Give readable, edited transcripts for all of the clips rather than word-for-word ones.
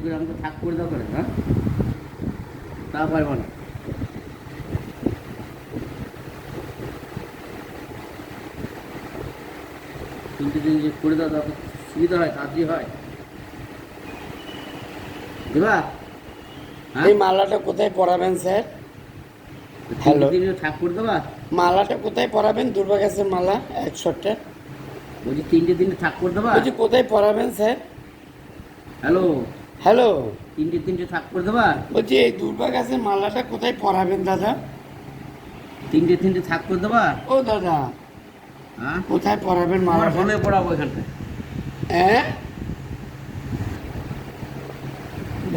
করে আমাকে থাক করে দাও করে, হ্যাঁ তা পারবো না। তিনটে দিন যে করে দাও তাতে সুবিধা হয়, তাড়াতাড়ি হয়। দেবা? হ্যাঁ, এই মালাটা কোথায় পরাবেন স্যার? তিনটে হ্যালো, দিনে থাক করে দেবা? মালাটা কোথায় পরাবেন? দুর্বা গাছের মালা 100টা। বলছি 3 দিনে থাক করে দেবা? বলছি কোথায় পরাবেন স্যার? হ্যালো, হ্যালো, 3 থাক করে দেবা? বলছি এই দুর্বা গাছের মালাটা কোথায় পরাবেন দাদা? 3 থাক করে দেবা? ও দাদা, হ্যাঁ, কোথায় পরাবেন আমার মালাটা? ফোনে পড়াবো এখানটায়। হ্যাঁ,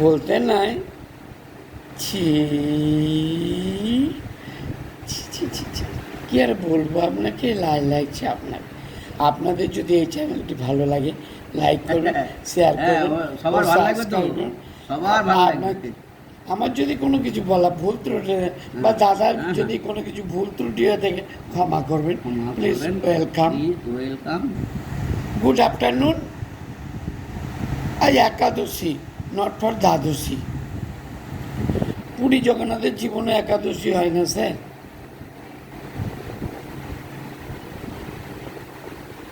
বলতে নাই। ছি ছি ছি ছি ছি। কি আর বলবো আপনাকে, লাগছে আপনাকে। আপনাদের যদি এই চ্যানেলটি ভালো লাগে, লাইক করবেন, শেয়ার হ্যাঁ, করবেন, সবার ও ভালো লাগবে তো, সাবস্ক্রাইব করবেন। সবার ভালো লাগবে। আপনার আমার যদি কোনো কিছু বলা ভুল ত্রুটি বা দাদার যদি কোনো কিছু ভুল ত্রুটি হয়ে থাকে ক্ষমা করবেন, please. Welcome, welcome. Good afternoon. আজ একাদশী, নট ফর দ্বাদশী। পুরী জগন্নাথের জীবনে একাদশী হয় না স্যার।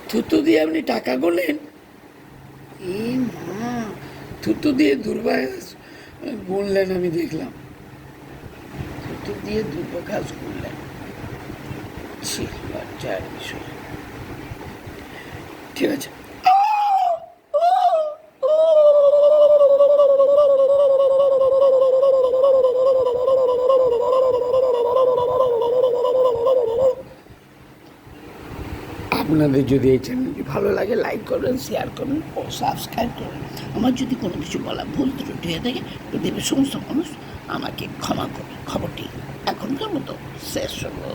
থুতু দিয়ে আপনি টাকা গোলেন? এ মা, থুতু দিয়ে দুর্বা গুনলেন, আমি দেখলাম। থুতু দিয়ে দুর্বা গাছ গুনলেন। ছি, লজ্জার বিষয়। ঠিক আছে। আপনাদের যদি এই চ্যানেলটি ভালো লাগে, লাইক করবেন, শেয়ার করবেন ও সাবস্ক্রাইব করবেন। আমার যদি কোনো কিছু বলা ভুল ত্রুটি হয়ে থাকে, পৃথিবীর সমস্ত মানুষ আমাকে ক্ষমা করবে। খবরটি এখনকার মতো শেষ হলো।